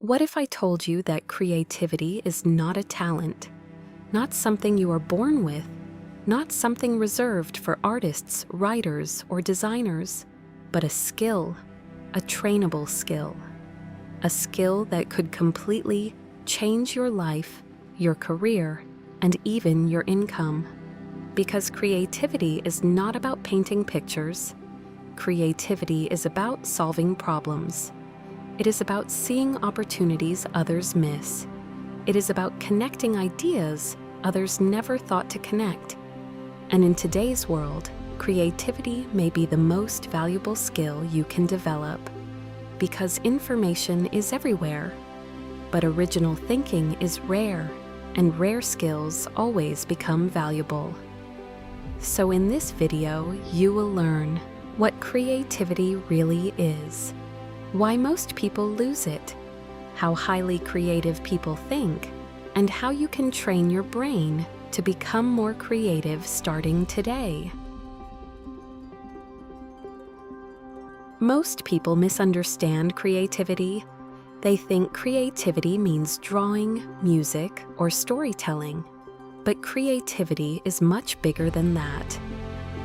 What if I told you that creativity is not a talent, not something you are born with, not something reserved for artists, writers, or designers, but a skill, a trainable skill, a skill that could completely change your life, your career, and even your income? Because creativity is not about painting pictures. Creativity is about solving problems. It is about seeing opportunities others miss. It is about connecting ideas others never thought to connect. And in today's world, creativity may be the most valuable skill you can develop, because information is everywhere. But original thinking is rare, and rare skills always become valuable. So in this video, you will learn what creativity really is, why most people lose it, how highly creative people think, and how you can train your brain to become more creative starting today. Most people misunderstand creativity. They think creativity means drawing, music, or storytelling. But creativity is much bigger than that.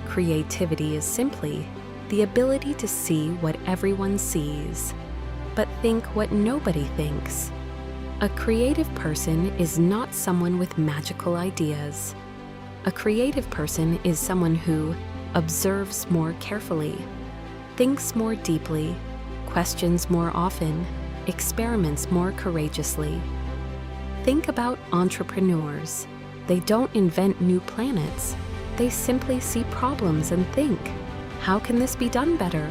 Creativity is simply the ability to see what everyone sees, but think what nobody thinks. A creative person is not someone with magical ideas. A creative person is someone who observes more carefully, thinks more deeply, questions more often, experiments more courageously. Think about entrepreneurs. They don't invent new planets. They simply see problems and think, how can this be done better?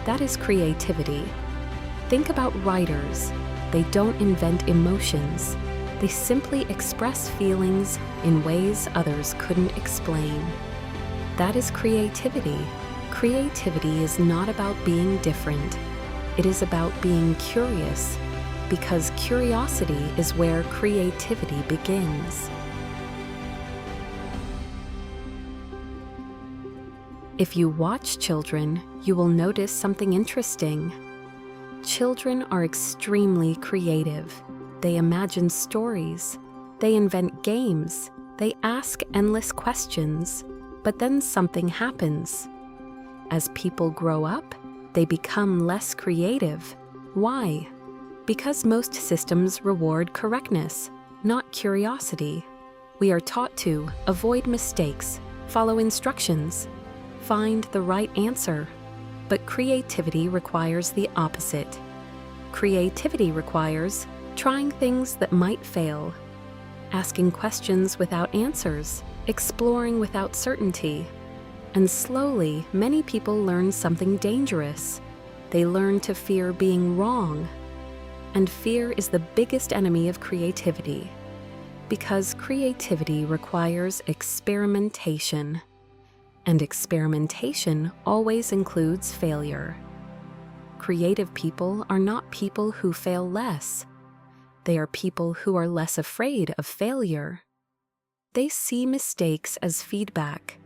That is creativity. Think about writers. They don't invent emotions. They simply express feelings in ways others couldn't explain. That is creativity. Creativity is not about being different. It is about being curious, because curiosity is where creativity begins. If you watch children, you will notice something interesting. Children are extremely creative. They imagine stories. They invent games. They ask endless questions. But then something happens. As people grow up, they become less creative. Why? Because most systems reward correctness, not curiosity. We are taught to avoid mistakes, follow instructions, find the right answer. But creativity requires the opposite. Creativity requires trying things that might fail, asking questions without answers, exploring without certainty. And slowly, many people learn something dangerous. They learn to fear being wrong. And fear is the biggest enemy of creativity, because creativity requires experimentation. And experimentation always includes failure. Creative people are not people who fail less. They are people who are less afraid of failure. They see mistakes as feedback,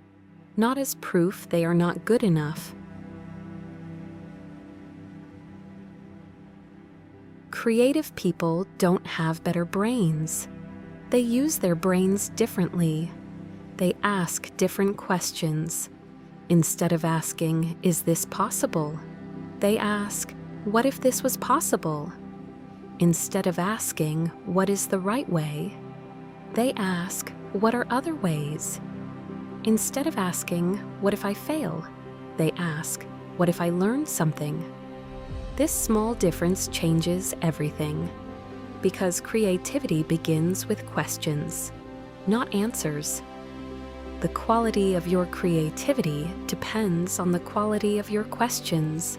not as proof they are not good enough. Creative people don't have better brains. They use their brains differently. They ask different questions. Instead of asking, "Is this possible?" they ask, "What if this was possible?" Instead of asking, "What is the right way?" they ask, "What are other ways?" Instead of asking, "What if I fail?" they ask, "What if I learn something?" This small difference changes everything, because creativity begins with questions, not answers. The quality of your creativity depends on the quality of your questions.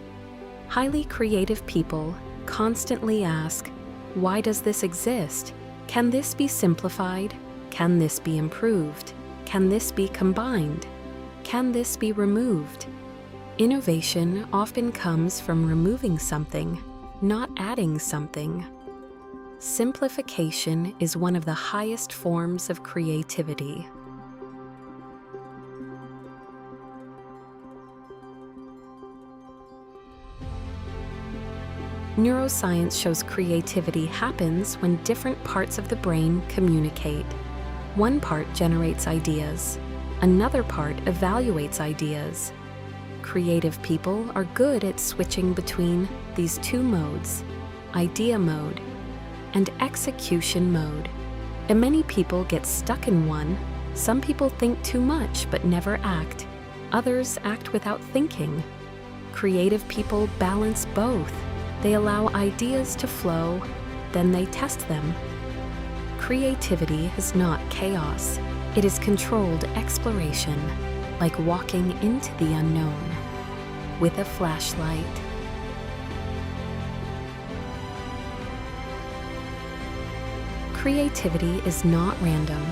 Highly creative people constantly ask, "Why does this exist? Can this be simplified? Can this be improved? Can this be combined? Can this be removed?" Innovation often comes from removing something, not adding something. Simplification is one of the highest forms of creativity. Neuroscience shows creativity happens when different parts of the brain communicate. One part generates ideas, another part evaluates ideas. Creative people are good at switching between these two modes, idea mode and execution mode. And many people get stuck in one. Some people think too much but never act. Others act without thinking. Creative people balance both. They allow ideas to flow, then they test them. Creativity is not chaos. It is controlled exploration, like walking into the unknown with a flashlight. Creativity is not random.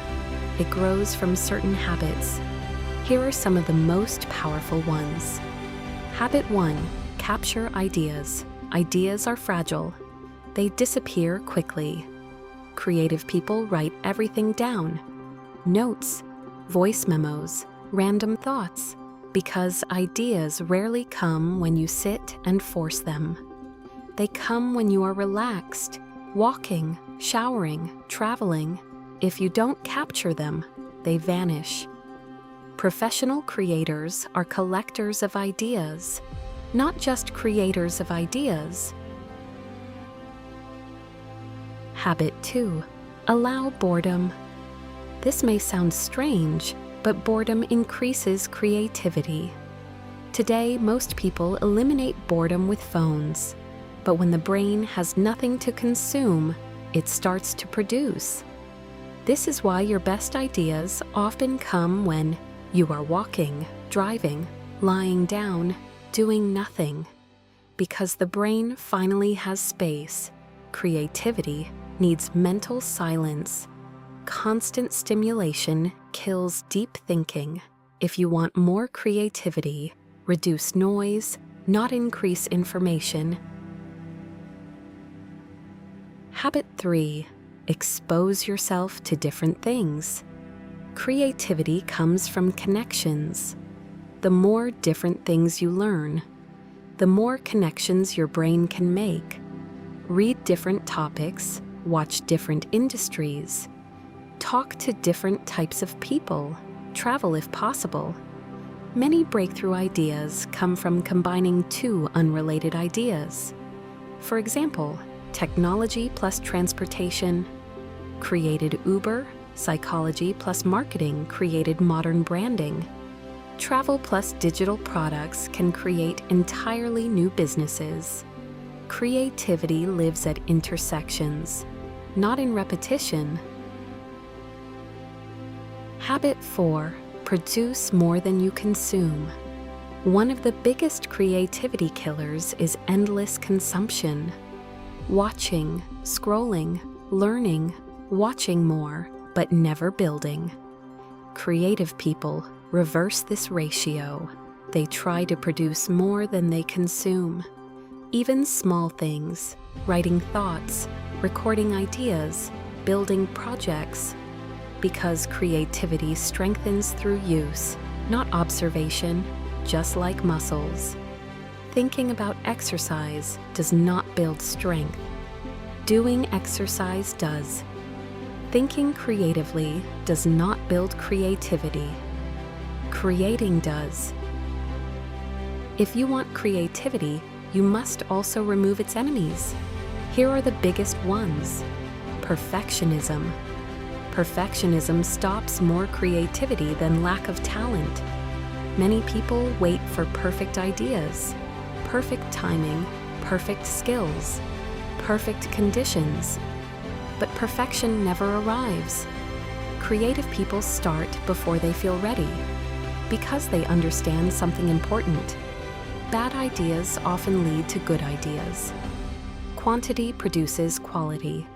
It grows from certain habits. Here are some of the most powerful ones. Habit 1. Capture ideas. Ideas are fragile. They disappear quickly. Creative people write everything down. Notes, voice memos, random thoughts, because ideas rarely come when you sit and force them. They come when you are relaxed, walking, showering, traveling. If you don't capture them, they vanish. Professional creators are collectors of ideas, not just creators of ideas. Habit 2. Allow boredom. This may sound strange, but boredom increases creativity. Today, most people eliminate boredom with phones, but when the brain has nothing to consume, it starts to produce. This is why your best ideas often come when you are walking, driving, lying down, doing nothing. Because the brain finally has space. Creativity needs mental silence. Constant stimulation kills deep thinking. If you want more creativity, reduce noise, not increase information. Habit 3. Expose yourself to different things. Creativity comes from connections. The more different things you learn, the more connections your brain can make. Read different topics, watch different industries, talk to different types of people, travel if possible. Many breakthrough ideas come from combining two unrelated ideas. For example, technology plus transportation created Uber, psychology plus marketing created modern branding. Travel plus digital products can create entirely new businesses. Creativity lives at intersections, not in repetition. Habit 4. Produce more than you consume. One of the biggest creativity killers is endless consumption. Watching, scrolling, learning, watching more, but never building. Creative people reverse this ratio. They try to produce more than they consume. Even small things, writing thoughts, recording ideas, building projects. Because creativity strengthens through use, not observation, just like muscles. Thinking about exercise does not build strength. Doing exercise does. Thinking creatively does not build creativity. Creating does. If you want creativity, you must also remove its enemies. Here are the biggest ones. Perfectionism. Perfectionism stops more creativity than lack of talent. Many people wait for perfect ideas, perfect timing, perfect skills, perfect conditions. But perfection never arrives. Creative people start before they feel ready, because they understand something important. Bad ideas often lead to good ideas. Quantity produces quality.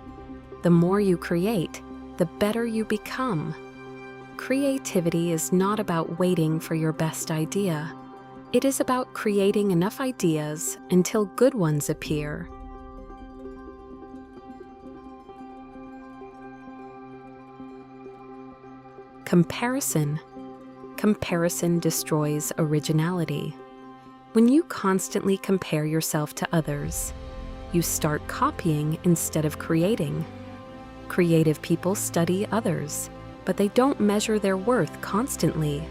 The more you create, the better you become. Creativity is not about waiting for your best idea. It is about creating enough ideas until good ones appear. Comparison. Comparison destroys originality. When you constantly compare yourself to others, you start copying instead of creating. Creative people study others, but they don't measure their worth constantly.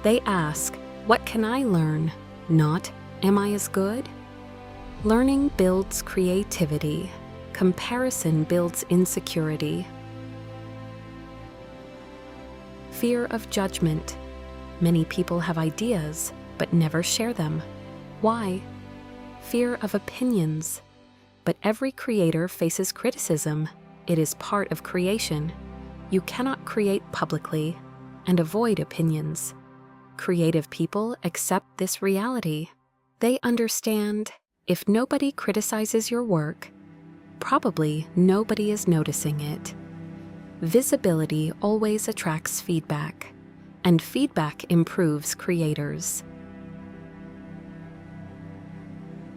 They ask, "What can I learn?" Not, "Am I as good?" Learning builds creativity. Comparison builds insecurity. Fear of judgment. Many people have ideas, but never share them. Why? Fear of opinions. But every creator faces criticism. It is part of creation. You cannot create publicly and avoid opinions. Creative people accept this reality. They understand if nobody criticizes your work, probably nobody is noticing it. Visibility always attracts feedback, and feedback improves creators.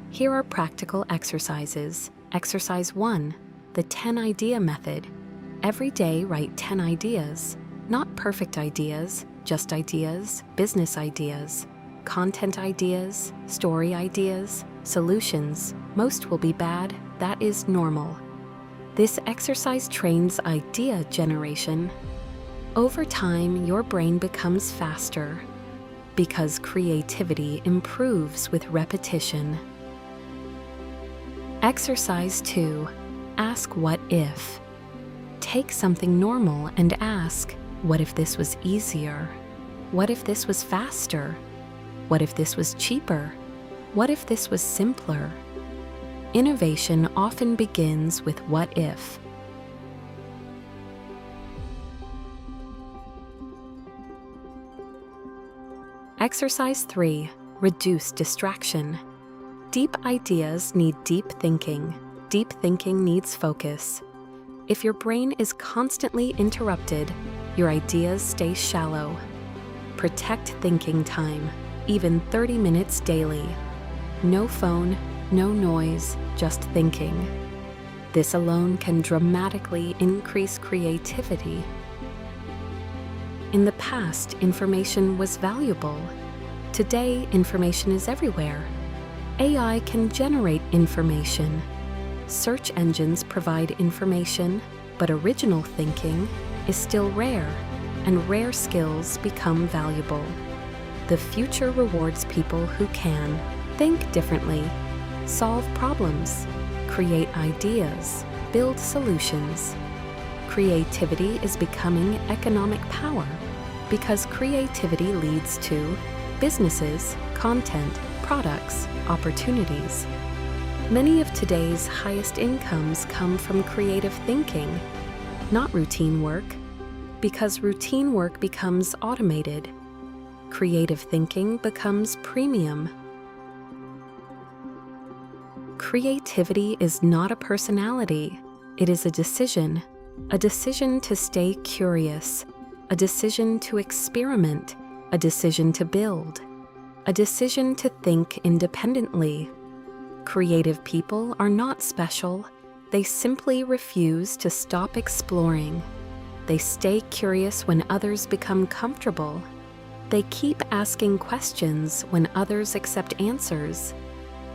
Here are practical exercises. Exercise 1, the 10-idea method. Every day write 10 ideas. Not perfect ideas, just ideas, business ideas, content ideas, story ideas, solutions. Most will be bad, that is normal. This exercise trains idea generation. Over time, your brain becomes faster because creativity improves with repetition. Exercise 2, ask what if. Take something normal and ask, what if this was easier? What if this was faster? What if this was cheaper? What if this was simpler? Innovation often begins with what if. Exercise 3, reduce distraction. Deep ideas need deep thinking. Deep thinking needs focus. If your brain is constantly interrupted, your ideas stay shallow. Protect thinking time, even 30 minutes daily. No phone, no noise, just thinking. This alone can dramatically increase creativity. In the past, information was valuable. Today, information is everywhere. AI can generate information. Search engines provide information, but original thinking is still rare, and rare skills become valuable. The future rewards people who can think differently, solve problems, create ideas, build solutions. Creativity is becoming economic power because creativity leads to businesses, content, products, opportunities. Many of today's highest incomes come from creative thinking, not routine work, because routine work becomes automated. Creative thinking becomes premium. Creativity is not a personality, it is a decision to stay curious, a decision to experiment, a decision to build, a decision to think independently. Creative people are not special, they simply refuse to stop exploring. They stay curious when others become comfortable. They keep asking questions when others accept answers.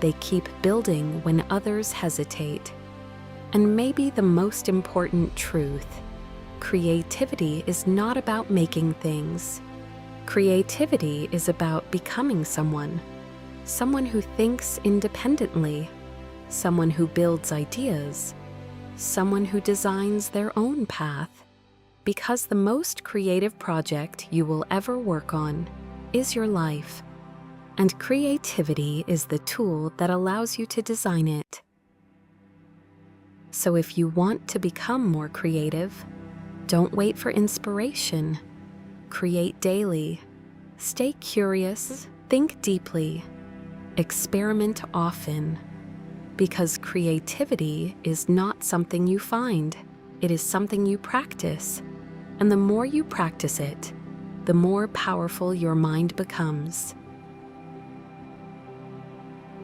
They keep building when others hesitate. And maybe the most important truth, creativity is not about making things. Creativity is about becoming someone who thinks independently, someone who builds ideas, someone who designs their own path. Because the most creative project you will ever work on is your life, and creativity is the tool that allows you to design it. So if you want to become more creative, don't wait for inspiration. Create daily. Stay curious. Think deeply. Experiment often. Because creativity is not something you find. It is something you practice. And the more you practice it, the more powerful your mind becomes.